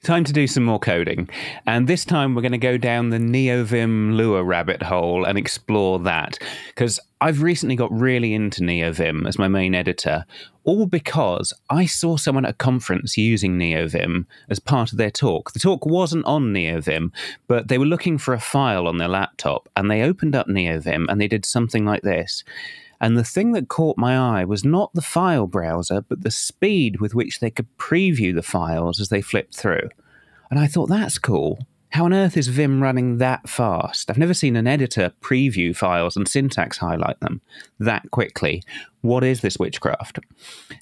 Time to do some more coding. And this time we're going to go down the Neovim Lua rabbit hole and explore that. Because I've recently got really into Neovim as my main editor, all because I saw someone at a conference using Neovim as part of their talk. The talk wasn't on Neovim, but they were looking for a file on their laptop, and they opened up Neovim and they did something like this. And the thing that caught my eye was not the file browser, but the speed with which they could preview the files as they flipped through. And I thought, that's cool. How on earth is Vim running that fast? I've never seen an editor preview files and syntax highlight them that quickly. What is this witchcraft?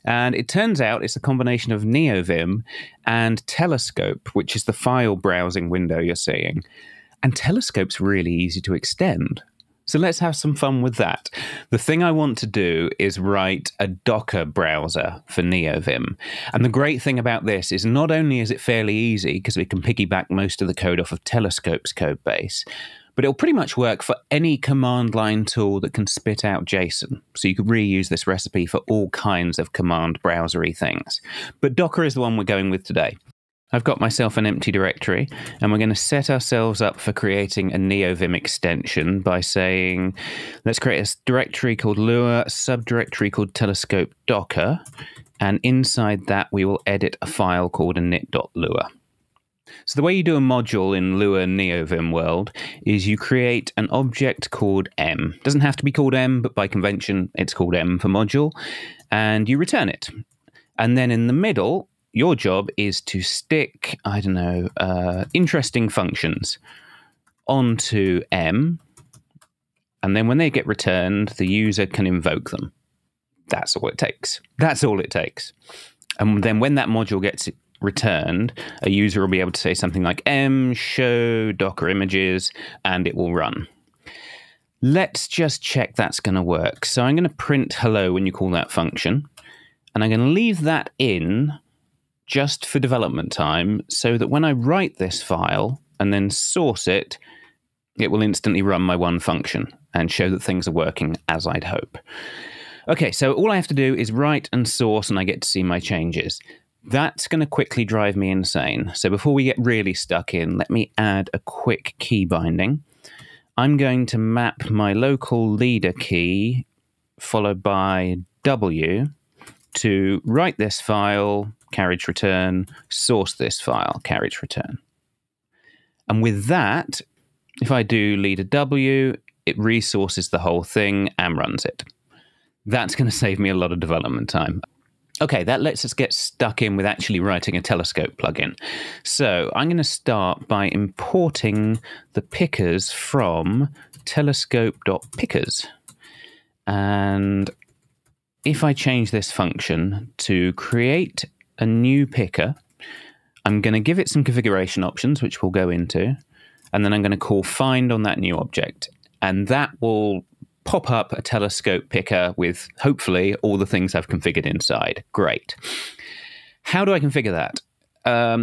And it turns out it's a combination of Neovim and Telescope, which is the file browsing window you're seeing. And Telescope's really easy to extend. So let's have some fun with that. The thing I want to do is write a Docker browser for Neovim. And the great thing about this is not only is it fairly easy, because we can piggyback most of the code off of Telescope's code base, but it'll pretty much work for any command line tool that can spit out JSON. So you could reuse this recipe for all kinds of command browsery things. But Docker is the one we're going with today. I've got myself an empty directory, and we're going to set ourselves up for creating a Neovim extension by saying, let's create a directory called Lua, a subdirectory called Telescope Docker, and inside that we will edit a file called init.lua. So the way you do a module in Lua Neovim world is you create an object called m. It doesn't have to be called m, but by convention it's called m for module, and you return it. And then in the middle, your job is to stick, interesting functions onto M, and then when they get returned, the user can invoke them. That's all it takes. That's all it takes. And then when that module gets returned, a user will be able to say something like m show Docker images, and it will run. Let's just check that's going to work. So I'm going to print hello when you call that function, and I'm going to leave that in just for development time, so that when I write this file and then source it, it will instantly run my one function and show that things are working as I'd hope. Okay, so all I have to do is write and source, and I get to see my changes. That's going to quickly drive me insane. So before we get really stuck in, let me add a quick key binding. I'm going to map my local leader key followed by W to write this file, carriage return, source this file, carriage return. And with that, if I do leader W, it resources the whole thing and runs it. That's going to save me a lot of development time. Okay, that lets us get stuck in with actually writing a Telescope plugin. So I'm going to start by importing the pickers from telescope.pickers. And if I change this function to create a new picker, I'm going to give it some configuration options, which we'll go into, and then I'm going to call find on that new object. And that will pop up a Telescope picker with, hopefully, all the things I've configured inside. Great. How do I configure that?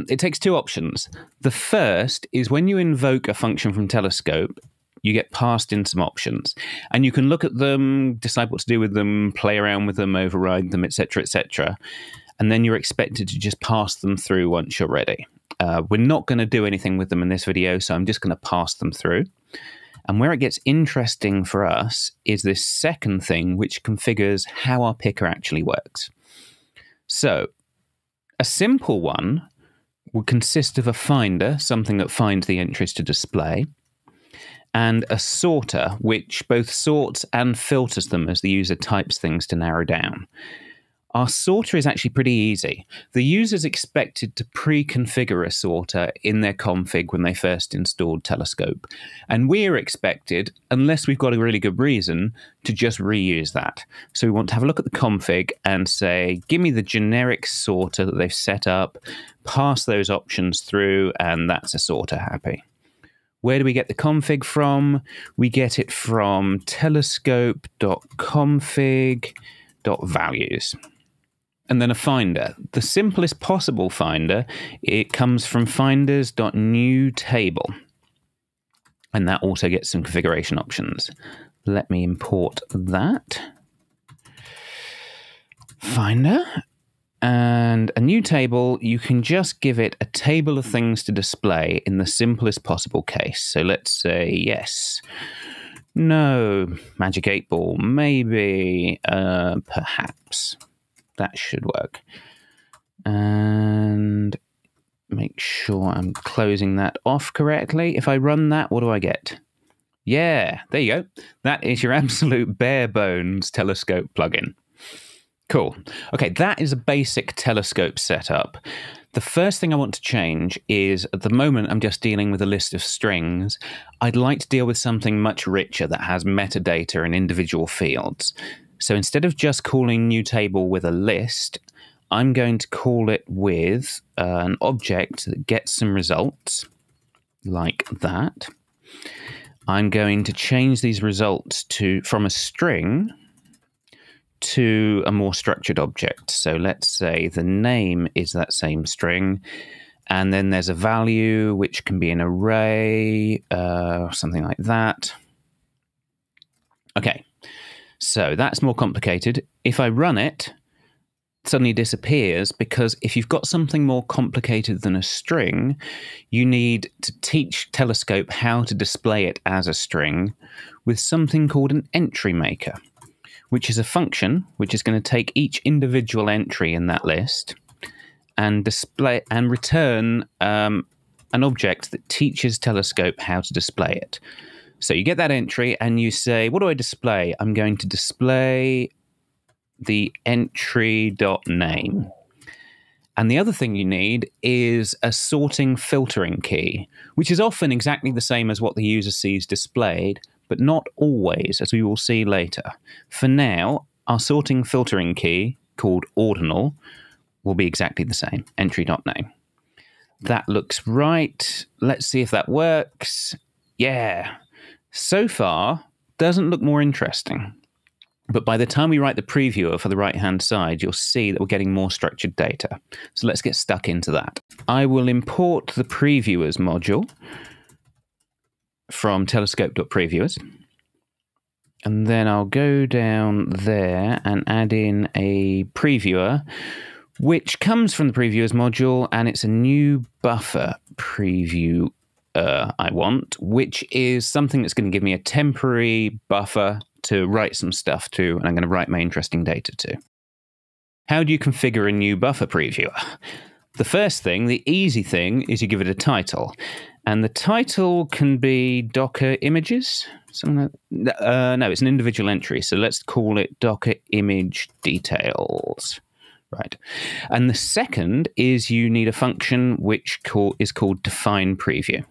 It takes two options. The first is when you invoke a function from Telescope, you get passed in some options, and you can look at them, decide what to do with them, play around with them, override them, etc., etc. And then you're expected to just pass them through once you're ready. We're not going to do anything with them in this video, so I'm just going to pass them through. And where it gets interesting for us is this second thing, which configures how our picker actually works. So a simple one would consist of a finder, something that finds the entries to display, and a sorter, which both sorts and filters them as the user types things to narrow down. Our sorter is actually pretty easy. The user's expected to pre-configure a sorter in their config when they first installed Telescope. And we're expected, unless we've got a really good reason, to just reuse that. So we want to have a look at the config and say, give me the generic sorter that they've set up, pass those options through, and that's a sorter happy. Where do we get the config from? We get it from telescope.config.values. And then a finder. The simplest possible finder, it comes from finders.newTable. And that also gets some configuration options. Let me import that. Finder. And a new table, you can just give it a table of things to display in the simplest possible case. So let's say yes, no, magic 8 ball, maybe, perhaps. That should work. And make sure I'm closing that off correctly. If I run that, what do I get? Yeah, there you go. That is your absolute bare bones telescope plugin. Cool. Okay, that is a basic telescope setup. The first thing I want to change is, at the moment, I'm just dealing with a list of strings. I'd like to deal with something much richer that has metadata and individual fields. So instead of just calling new table with a list, I'm going to call it with an object that gets some results, like that. I'm going to change these results from a string to a more structured object. So let's say the name is that same string, and then there's a value which can be an array, or something like that. Okay, so that's more complicated. If I run it, it suddenly disappears, because if you've got something more complicated than a string, you need to teach Telescope how to display it as a string with something called an entry maker, which is a function which is going to take each individual entry in that list and display and return an object that teaches Telescope how to display it. So you get that entry and you say, what do I display? I'm going to display the entry.name. And the other thing you need is a sorting filtering key, which is often exactly the same as what the user sees displayed, but not always, as we will see later. For now, our sorting filtering key, called ordinal, will be exactly the same, entry.name. That looks right. Let's see if that works. Yeah. So far, doesn't look more interesting. But by the time we write the previewer for the right-hand side, you'll see that we're getting more structured data. So let's get stuck into that. I will import the previewers module from telescope.previewers. And then I'll go down there and add in a previewer, which comes from the previewers module, and it's a new buffer preview I want, which is something that's going to give me a temporary buffer to write some stuff to, and I'm going to write my interesting data to. How do you configure a new buffer previewer? The first thing, the easy thing, is you give it a title. And the title can be Docker images. No, it's an individual entry. So let's call it Docker image details. Right. And the second is you need a function which is called define preview.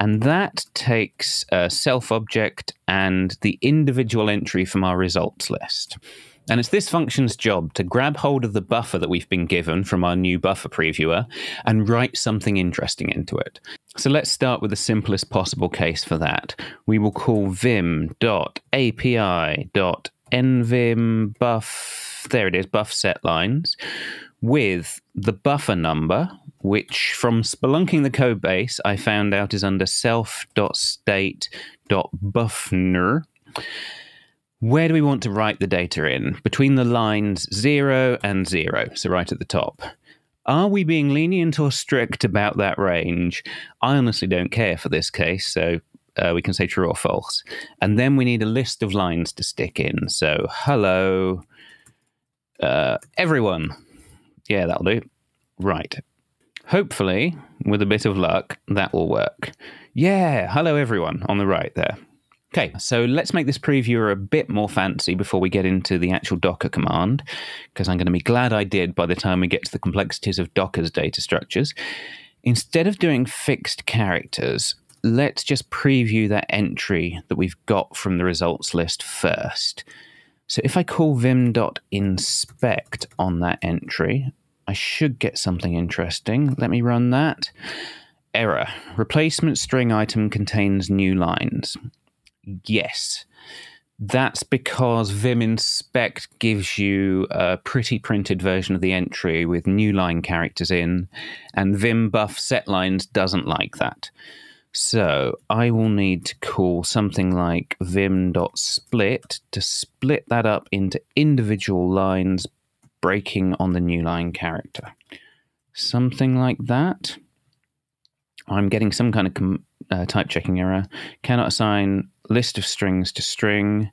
And that takes a self object and the individual entry from our results list. And it's this function's job to grab hold of the buffer that we've been given from our new buffer previewer and write something interesting into it. So let's start with the simplest possible case for that. We will call vim.api.nvim buff, there it is, buff set lines, with the buffer number, which from spelunking the code base, I found out is under self.state.buffner. Where do we want to write the data in? Between the lines 0 and 0, so right at the top. Are we being lenient or strict about that range? I honestly don't care for this case, so we can say true or false. And then we need a list of lines to stick in. So, hello, everyone. Yeah, that'll do. Right. Hopefully, with a bit of luck, that will work. Yeah, hello, everyone, on the right there. Okay, so let's make this previewer a bit more fancy before we get into the actual Docker command, because I'm going to be glad I did by the time we get to the complexities of Docker's data structures. Instead of doing fixed characters, let's just preview that entry that we've got from the results list first. So if I call vim.inspect on that entry, I should get something interesting. Let me run that. Error. Replacement string item contains new lines. Yes, that's because Vim inspect gives you a pretty printed version of the entry with new line characters in, and Vim buff setlines doesn't like that. So I will need to call something like vim.split to split that up into individual lines breaking on the new line character. Something like that. I'm getting some kind of type checking error. Cannot assign list of strings to string.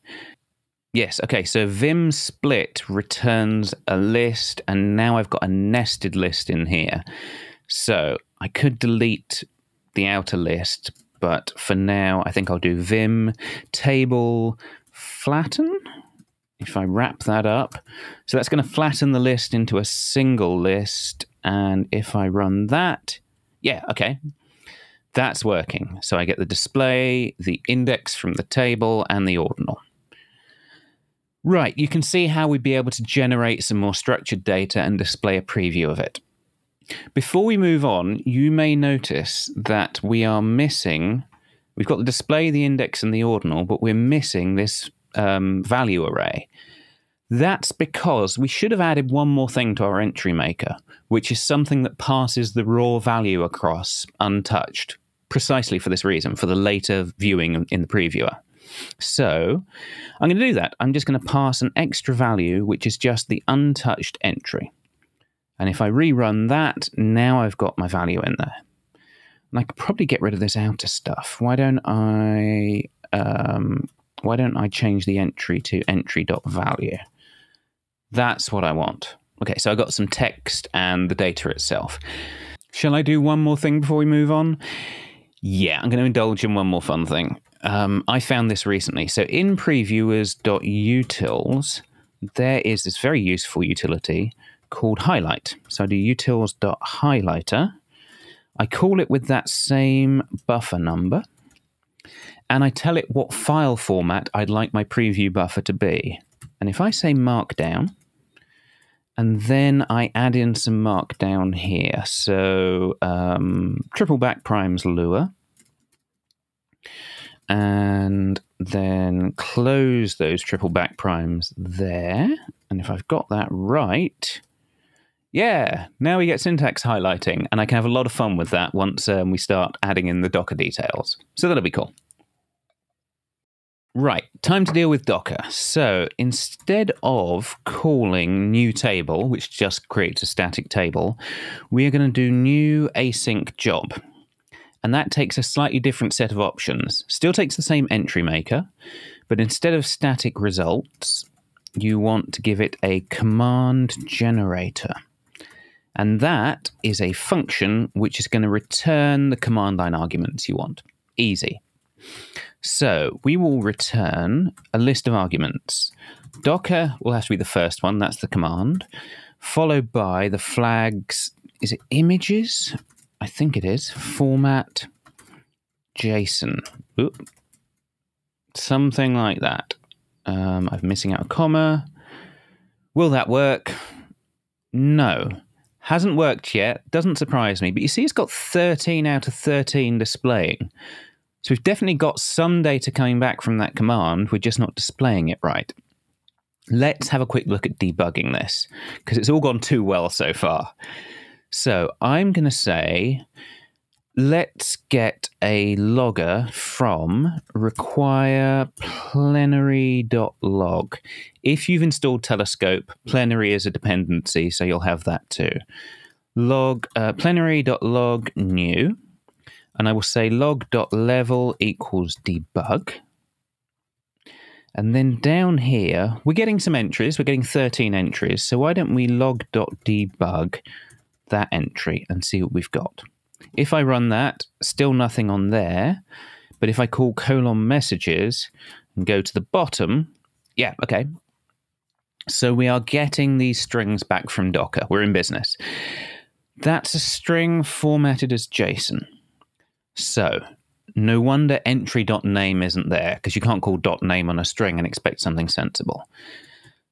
Yes, okay, so Vim split returns a list, and now I've got a nested list in here. So I could delete the outer list, but for now, I think I'll do Vim table flatten. If I wrap that up, so that's going to flatten the list into a single list. And if I run that, yeah, okay, that's working. So I get the display, the index from the table, and the ordinal. Right, you can see how we'd be able to generate some more structured data and display a preview of it. Before we move on, you may notice that we are missing, we've got the display, the index, and the ordinal, but we're missing this value array. That's because we should have added one more thing to our entry maker, which is something that passes the raw value across untouched, precisely for this reason, for the later viewing in the previewer. So I'm going to do that. I'm just going to pass an extra value, which is just the untouched entry. And if I rerun that, now I've got my value in there. And I could probably get rid of this outer stuff. Why don't I change the entry to entry.value? That's what I want. Okay, so I got some text and the data itself. Shall I do one more thing before we move on? Yeah, I'm going to indulge in one more fun thing. I found this recently. So in previewers.utils, there is this very useful utility called highlight. So I do utils.highlighter. I call it with that same buffer number, and I tell it what file format I'd like my preview buffer to be. And if I say markdown, and then I add in some markdown here, so triple back primes Lua, and then close those triple back primes there. And if I've got that right, yeah, now we get syntax highlighting, and I can have a lot of fun with that once we start adding in the Docker details. So that'll be cool. Right, time to deal with Docker. So instead of calling new table, which just creates a static table, we are going to do new async job. And that takes a slightly different set of options. Still takes the same entry maker, but instead of static results, you want to give it a command generator. And that is a function which is going to return the command line arguments you want. Easy. So we will return a list of arguments. Docker will have to be the first one, that's the command, followed by the flags, is it images? I think it is. Format JSON. Oop. Something like that. I'm missing out a comma. Will that work? No. Hasn't worked yet. Doesn't surprise me. But you see it's got 13 out of 13 displaying. So we've definitely got some data coming back from that command. We're just not displaying it right. Let's have a quick look at debugging this, because it's all gone too well so far. So I'm going to say, let's get a logger from require plenary.log. If you've installed Telescope, plenary is a dependency, so you'll have that too. Log plenary.log new, and I will say log.level equals debug. And then down here, we're getting some entries. We're getting 13 entries. So why don't we log.debug that entry and see what we've got. If I run that, still nothing on there. But if I call colon messages and go to the bottom, yeah, okay. So we are getting these strings back from Docker. We're in business. That's a string formatted as JSON. So no wonder entry.name isn't there, because you can't call .name on a string and expect something sensible.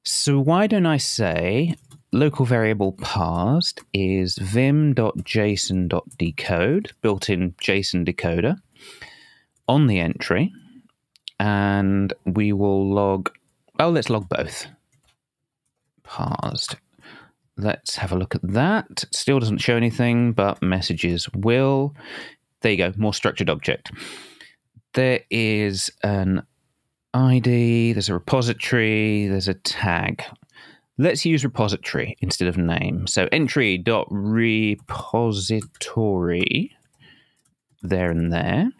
So why don't I say local variable parsed is vim.json.decode, built-in JSON decoder, on the entry, and we will log, oh, let's log both. Parsed. Let's have a look at that. Still doesn't show anything, but messages will. There you go, more structured object. There is an ID, there's a repository, there's a tag. Let's use repository instead of name. So entry.repository, there and there.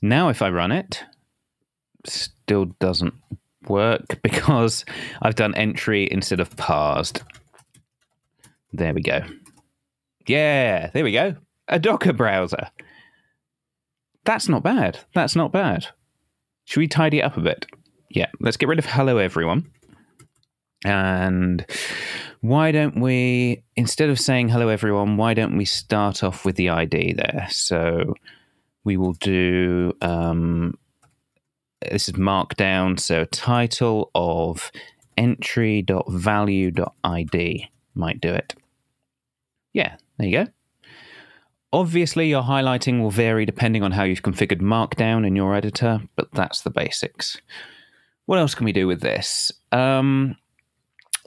Now if I run it, still doesn't work because I've done entry instead of parsed. There we go. Yeah, there we go. A Docker browser. That's not bad. That's not bad. Should we tidy it up a bit? Yeah, let's get rid of hello everyone. And why don't we, instead of saying hello everyone, why don't we start off with the ID there? So we will do, this is markdown, so title of entry.value.id might do it. Yeah, there you go. Obviously, your highlighting will vary depending on how you've configured Markdown in your editor, but that's the basics. What else can we do with this?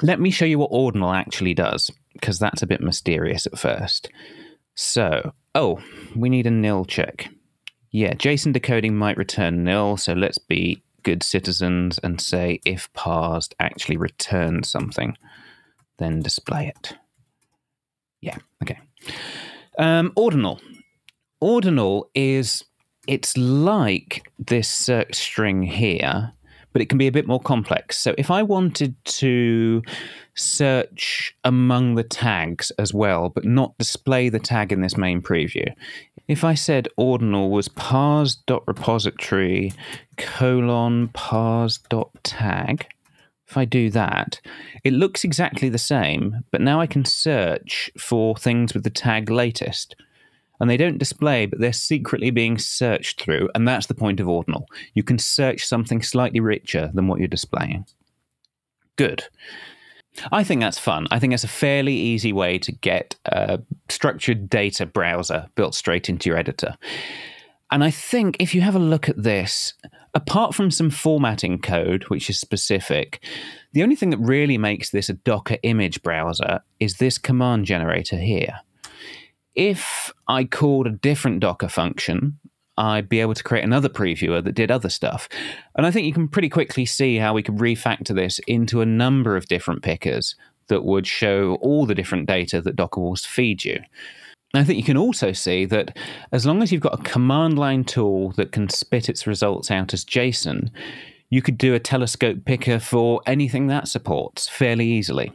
Let me show you what ordinal actually does, because that's a bit mysterious at first. So, we need a nil check. Yeah, JSON decoding might return nil, so let's be good citizens and say if parsed actually returns something, then display it. Yeah, okay. Ordinal. Ordinal is, it's like this search string here, but it can be a bit more complex. So if I wanted to search among the tags as well, but not display the tag in this main preview, if I said ordinal was parse.repository : parse.tag, if I do that, it looks exactly the same, but now I can search for things with the tag latest. And they don't display, but they're secretly being searched through, and that's the point of ordinal. You can search something slightly richer than what you're displaying. Good. I think that's fun. I think that's a fairly easy way to get a structured data browser built straight into your editor. And I think if you have a look at this, apart from some formatting code, which is specific, the only thing that really makes this a Docker image browser is this command generator here. If I called a different Docker function, I'd be able to create another previewer that did other stuff. And I think you can pretty quickly see how we could refactor this into a number of different pickers that would show all the different data that Docker will feed you. I think you can also see that as long as you've got a command line tool that can spit its results out as JSON, you could do a telescope picker for anything that supports fairly easily.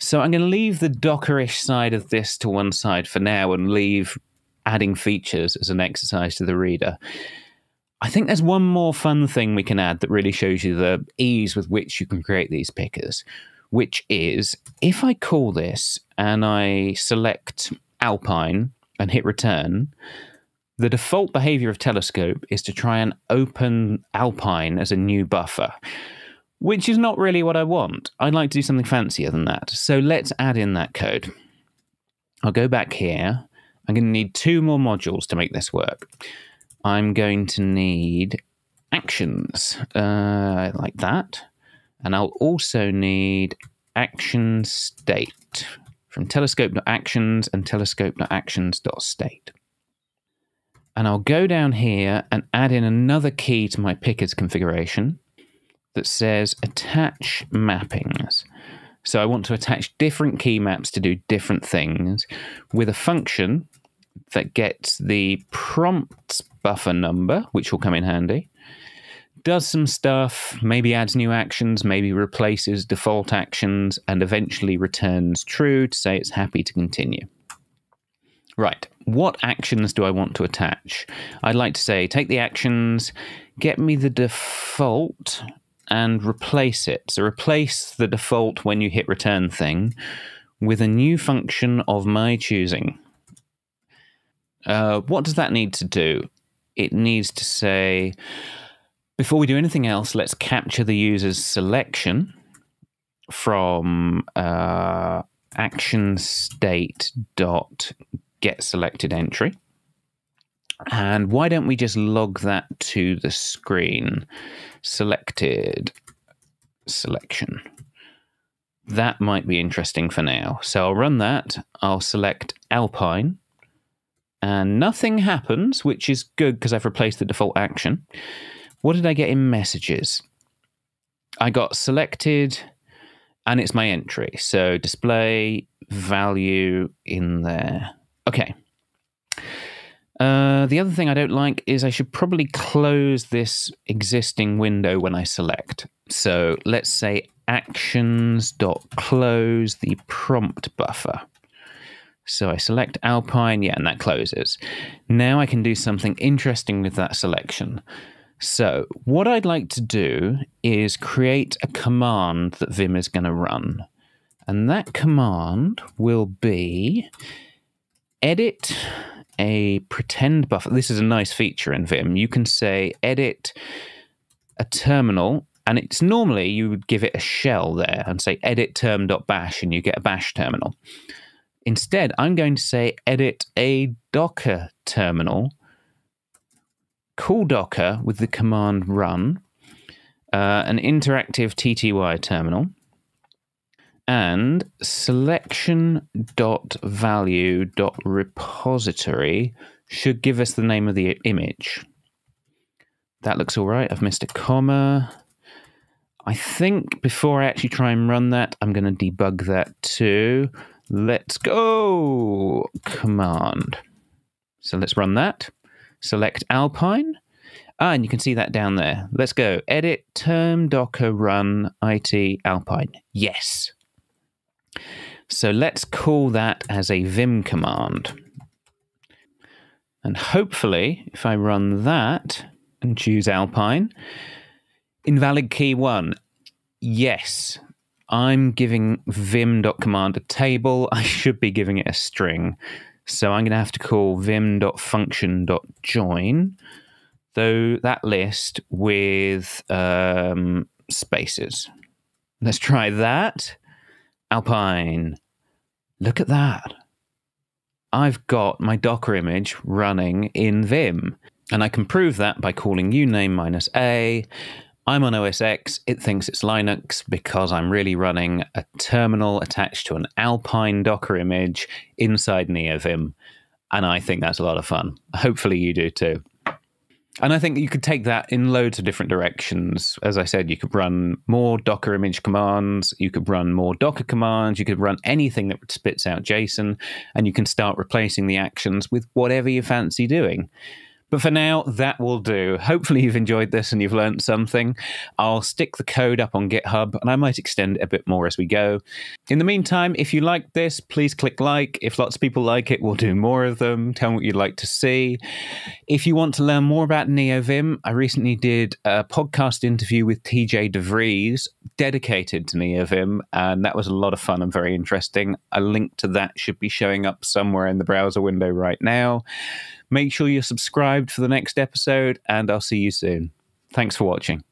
So I'm going to leave the Docker-ish side of this to one side for now and leave adding features as an exercise to the reader. I think there's one more fun thing we can add that really shows you the ease with which you can create these pickers, which is if I call this and I select Alpine and hit return, the default behavior of Telescope is to try and open Alpine as a new buffer, which is not really what I want. I'd like to do something fancier than that. So let's add in that code. I'll go back here. I'm going to need two more modules to make this work. I'm going to need actions like that. And I'll also need action state from telescope.actions and telescope.actions.state. And I'll go down here and add in another key to my pickers configuration that says attach mappings. So I want to attach different key maps to do different things with a function that gets the prompts buffer number, which will come in handy, does some stuff, maybe adds new actions, maybe replaces default actions, and eventually returns true to say it's happy to continue. Right, what actions do I want to attach? I'd like to say, take the actions, get me the default, and replace it. So replace the default when you hit return thing with a new function of my choosing. What does that need to do? It needs to say, before we do anything else, let's capture the user's selection from action state dot get selected entry. And why don't we just log that to the screen? Selected selection. That might be interesting for now. So I'll run that. I'll select Alpine. And nothing happens, which is good because I've replaced the default action. What did I get in messages? I got selected And it's my entry. So display value in there. Okay. The other thing I don't like is I should probably close this existing window when I select. So let's say actions.close the prompt buffer. So I select Alpine, yeah, and that closes. Now I can do something interesting with that selection. So what I'd like to do is create a command that Vim is going to run. And that command will be edit a pretend buffer. This is a nice feature in Vim. You can say edit a terminal, and it's normally you would give it a shell there and say edit term.bash, and you get a bash terminal. Instead, I'm going to say edit a Docker terminal, call Docker with the command run, an interactive TTY terminal, and selection.value.repository should give us the name of the image. That looks all right. I've missed a comma. I think before I actually try and run that, I'm going to debug that too. Let's go. Command. So let's run that. Select Alpine. And you can see that down there. Let's go. Edit term docker run it Alpine. Yes. So let's call that as a Vim command. And hopefully, if I run that and choose Alpine, invalid key 1. Yes, I'm giving vim.command a table. I should be giving it a string. So I'm going to have to call vim.function.join, though that list with spaces. Let's try that. Alpine. Look at that. I've got my Docker image running in Vim. And I can prove that by calling uname -a. I'm on OS X. It thinks it's Linux because I'm really running a terminal attached to an Alpine Docker image inside Neovim. And I think that's a lot of fun. Hopefully you do too. And I think you could take that in loads of different directions. As I said, you could run more Docker image commands, you could run more Docker commands, you could run anything that spits out JSON, and you can start replacing the actions with whatever you fancy doing. But for now, that will do. Hopefully you've enjoyed this and you've learned something. I'll stick the code up on GitHub, and I might extend it a bit more as we go. In the meantime, if you like this, please click like. If lots of people like it, we'll do more of them. Tell me what you'd like to see. If you want to learn more about Neovim, I recently did a podcast interview with TJ DeVries dedicated to Neovim, and that was a lot of fun and very interesting. A link to that should be showing up somewhere in the browser window right now. Make sure you're subscribed for the next episode, and I'll see you soon. Thanks for watching.